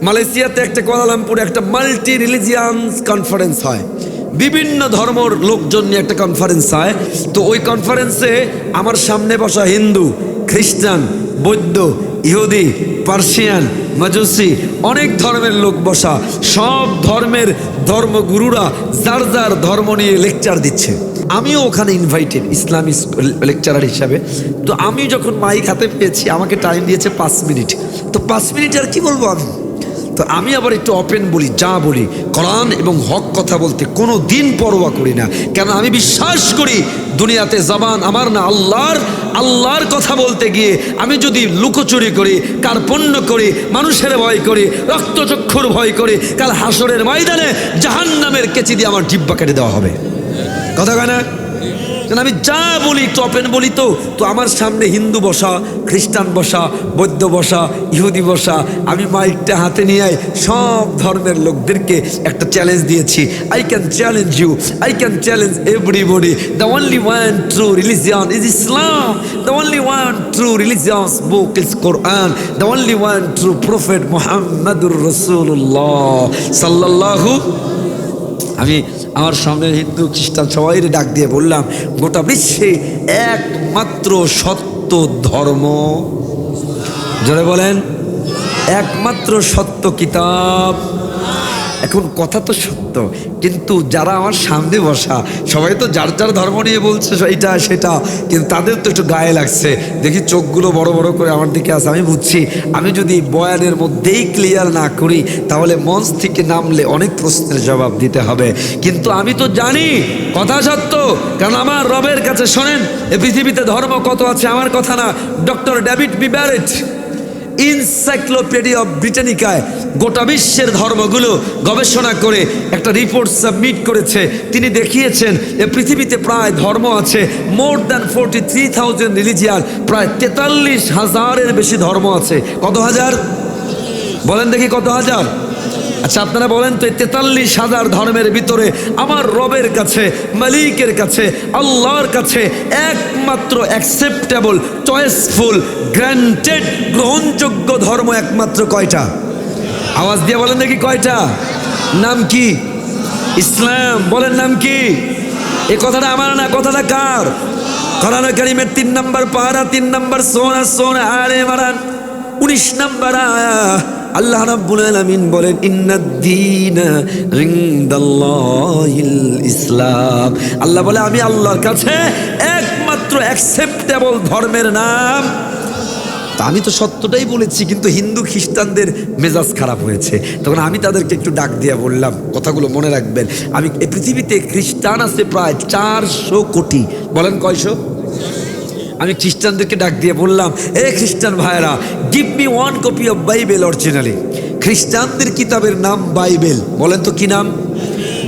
মালয়েশিয়াতে একটা কুয়ালালামপুরে একটা মাল্টি রিলিজিয়ান্স কনফারেন্স হয়, বিভিন্ন ধর্মর লোকজন নিয়ে একটা কনফারেন্স হয়। তো ওই কনফারেন্সে আমার সামনে বসা হিন্দু, খ্রিস্টান, বৌদ্ধ, ইহুদি, পার্সিয়ান, মাজুসি, অনেক ধর্মের লোক বসা। সব ধর্মের ধর্মগুরুরা যার যার ধর্ম নিয়ে লেকচার দিচ্ছে। আমিও ওখানে ইনভাইটেড ইসলামিক লেকচারার হিসাবে। তো আমি যখন মাইক হাতে পেয়েছি, আমাকে টাইম দিয়েছে 5 মিনিট। তো 5 মিনিট আর কি বলবো আমি, তো আমি আবার একটু ওপেন বলি, যা বলি কোরআন এবং হক কথা বলতে কোনো দিন পরোয়া করি না। কেন আমি বিশ্বাস করি দুনিয়াতে জবান আমার না, আল্লাহর কথা বলতে গিয়ে আমি যদি লুকোচুরি করি, কার্পণ্য করি, মানুষের ভয় করি, রক্তচক্ষুর ভয় করি, কাল হাসরের ময়দানে জাহান্নামের কেচি দিয়ে আমার জিহ্বা কেটে দেওয়া হবে। কথা কয় না? কারণ আমি যা বলি একটু ওপেন বলি। তো আমার সামনে হিন্দু বসা, খ্রিস্টান বসা, বৌদ্ধ বসা, ইহুদি বসা। আমি মাইকটা হাতে নিয়ে সব ধর্মের লোকদেরকে একটা চ্যালেঞ্জ দিয়েছি। I can challenge you, I can challenge everybody. The only one true religion is Islam. The only one true religious book is Quran. The only one true prophet মুহাম্মাদুর রাসূলুল্লাহ সাল্লাল্লাহু। আমি আমার সামনে হিন্দু, খ্রিস্টান সবাই ডাক দিয়ে বললাম, গোটা বিশ্বে একমাত্র সত্য ধর্ম, জোরে বলেন, একমাত্র সত্য কিতাব। এখন কথা তো সত্য, কিন্তু যারা আমার সামনে বসা সবাই তো যার যার ধর্ম নিয়ে বলছে এটা সেটা, কিন্তু তাদের তো একটু গায়ে লাগছে। দেখি চোখগুলো বড় বড় করে আমার দিকে আসে। আমি বুঝছি আমি যদি বয়ানের মধ্যেই ক্লিয়ার না করি তাহলে মঞ্চ থেকে নামলে অনেক প্রশ্নের জবাব দিতে হবে। কিন্তু আমি তো জানি কথা সত্য, কারণ আমার রবের কাছে শোনেন, এই পৃথিবীতে ধর্ম কত আছে আমার কথা না। Doctor David B Barrett encyclopedia ব্রিটানিকায় গোটা বিশ্বের ধর্মগুলো গবেষণা করে একটা রিপোর্ট সাবমিট করেছে। তিনি দেখিয়েছেন এ পৃথিবীতে প্রায় ধর্ম আছে মোর দ্যান 43,000 রিলিজিয়ান, প্রায় 43,000-এর বেশি ধর্ম আছে। কত হাজার বলেন দেখি, কত হাজার? আচ্ছা আপনারা বলেন তো, 43,000 ধর্মের ভিতরে আমার রবের কাছে, মালিকের কাছে, আল্লাহর কাছে একমাত্র অ্যাকসেপ্টেবল, চয়েসফুল, গ্রান্টেড, গ্রহণযোগ্য ধর্ম একমাত্র কয়টা? আওয়াজ দিয়ে বলেন দেখি কয়টা? নাম কি? ইসলাম। বলেন নাম কি? এই কথাটা আমার না, কথাটা কার? কোরআনুল কারীমের 3 নম্বর পারা, 3 নম্বর সূরা আলে ইমরান 19 নম্বর আয়া। আল্লাহ রাব্বুল আলামিন বলেন, ইন্নাদ-দীনা ইনদাল্লাহিল ইসলাম। আল্লাহ বলে আমি আল্লাহর কাছে একমাত্র অ্যাকসেপ্টেবল ধর্মের নাম। তা আমি তো সত্যটাই বলেছি, কিন্তু হিন্দু খ্রিস্টানদের মেজাজ খারাপ হয়েছে। তখন আমি তাদেরকে একটু ডাক দিয়ে বললাম, কথাগুলো মনে রাখবেন, আমি এই পৃথিবীতে খ্রিস্টান আছে প্রায় 400 কোটি। বলেন কয়শো? আমি খ্রিস্টানদেরকে ডাক দিয়ে বললাম, এ খ্রিস্টান ভাইরা, give me 1 copy of Bible originally. খ্রিস্টানদের কিতাবের নাম বাইবেল। বলেন তো কি নাম?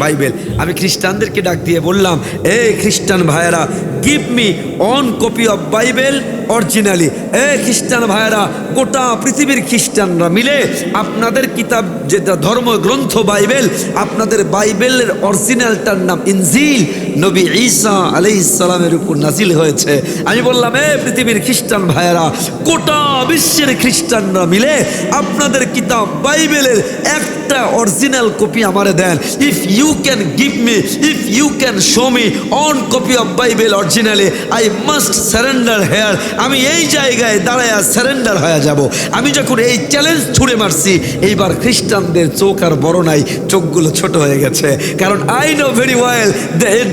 বাইবেল। আমি খ্রিস্টানদেরকে ডাক দিয়ে বললাম, এ খ্রিস্টান ভাইরা, give me 1 copy of Bible originally. এ খ্রিস্টান ভাইরা, গোটা পৃথিবীর খ্রিস্টানরা মিলে আপনাদের কিতাব যেটা ধর্মগ্রন্থ বাইবেল, আপনাদের বাইবেলের অরিজিনালটার নাম ইনজিল, নবী ঈসা আলাইহিস সালামের উপর নাজিল হয়েছে। আমি বললাম, এ পৃথিবীর খ্রিস্টান ভাইরা, গোটা বিশ্বের খ্রিস্টানরা মিলে আপনাদের কিতাব বাইবেলের একটা অরিজিনাল কপি আমারে দেন। If you can give me, if you can show me 1 copy of Bible originally, I must surrender here. আমি এই জায়গায় দাঁড়ায় সারেন্ডার হয়ে যাব। আমি যখন এই চ্যালেঞ্জ ছুড়ে মারছি, এইবার খ্রিস্টানদের চোখ আর বড় নাই, চোখগুলো ছোট হয়ে গেছে। কারণ I know very well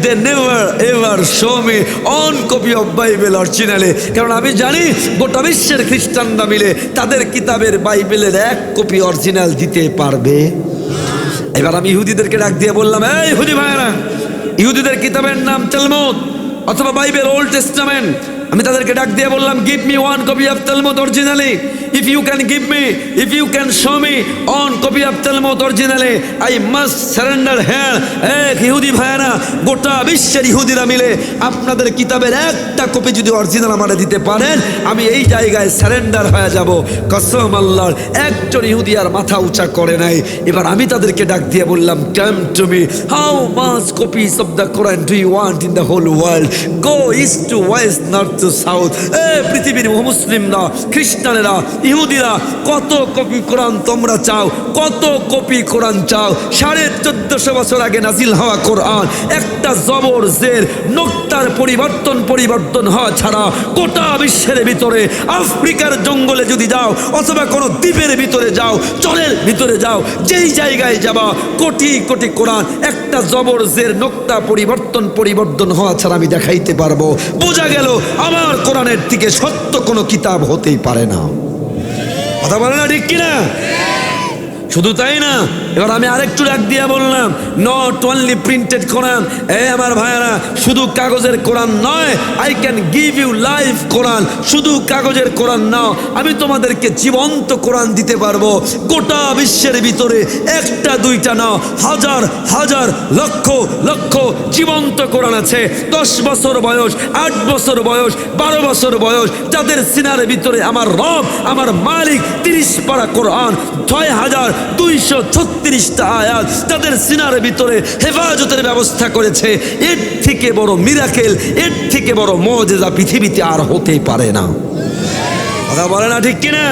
they never ever show me 1 copy of Bible originally. কারণ আমি জানি গোটা বিশ্বের খ্রিস্টানরা মিলে তাদের কিতাবের বাইবেলের 1 কপি অরিজিনাল দিতে পারবে। এবার আমি ইহুদিদেরকে ডাক দিয়ে বললাম, এই ইহুদি ভাইরা, ইহুদিদের কিতাবের নাম তালমুদ অথবা বাইবেল, ওল্ড টেস্টামেন্ট। আমি তাদেরকে ডাক দিয়ে বললাম, give me 1 copy of Talmud originally. If you can give me, if you can show me 1 copy of Talmud originally, I must surrender here. এক ইহুদি ভাইরা, গোটা বিশ্বের ইহুদিরা মিলে আপনাদের কিতাবের একটা কপি যদি অরিজিনাল আমাদের দিতে পারেন, আমি এই জায়গায় সারেন্ডার হয়ে যাব। কসম আল্লাহর, একজন ইহুদি আর মাথা উঁচা করে নাই। এবার আমি তাদেরকে ডাক দিয়ে বললাম, come to me, how much copies of the Quran do you want in the whole world? Go east to west, north to south, পৃথিবীর মুসলিমরা, খ্রিস্টানেরা, ইহুদিরা কত কপি কোরআন তোমরা চাও, কত কপি কোরআন চাও। 1450 বছর আগে নাজিল হওয়া কোরআন, একটা জবর জের নোক্তার পরিবর্তন হওয়া ছাড়া গোটা বিশ্বের ভিতরে, আফ্রিকার জঙ্গলে যদি যাও অথবা কোনো দ্বীপের ভিতরে যাও, চরের ভিতরে যাও, যেই জায়গায় যাবা কোটি কোটি কোরআন, একটা জবর জের নোক্তা পরিবর্তন হওয়া ছাড়া আমি দেখাইতে পারবো। বোঝা গেল আমার কোরআনের থেকে সত্য কোনো কিতাব হতেই পারে না। কথা বলে না ঠিক কিনা? শুধু তাই না, এবার আমি আরেকটু ডাক দিয়া বললাম, নট অনলি প্রিন্টেড কোরআন। আমার ভাইয়েরা, শুধু কাগজের কোরআন নয়, I can give you live কোরআন। শুধু কাগজের কোরআন নাও, আমি তোমাদেরকে জীবন্ত কোরআন দিতে পারবো। গোটা বিশ্বের ভিতরে একটা দুইটা না, হাজার হাজার লক্ষ লক্ষ জীবন্ত কোরআন আছে। 10 বছর বয়স, 8 বছর বয়স, 12 বছর বয়স, যাদের সিনার ভিতরে আমার রব, আমার মালিক 30 পারা কোরআন, 6236টা আয়াত তাদের সিনার ভিতরে হেফাজতের ব্যবস্থা করেছে। এর থেকে বড় মিরাকেল, এর থেকে বড় মুজিজা পৃথিবীতে আর হতে পারে না। কথা বলে না ঠিক কিনা?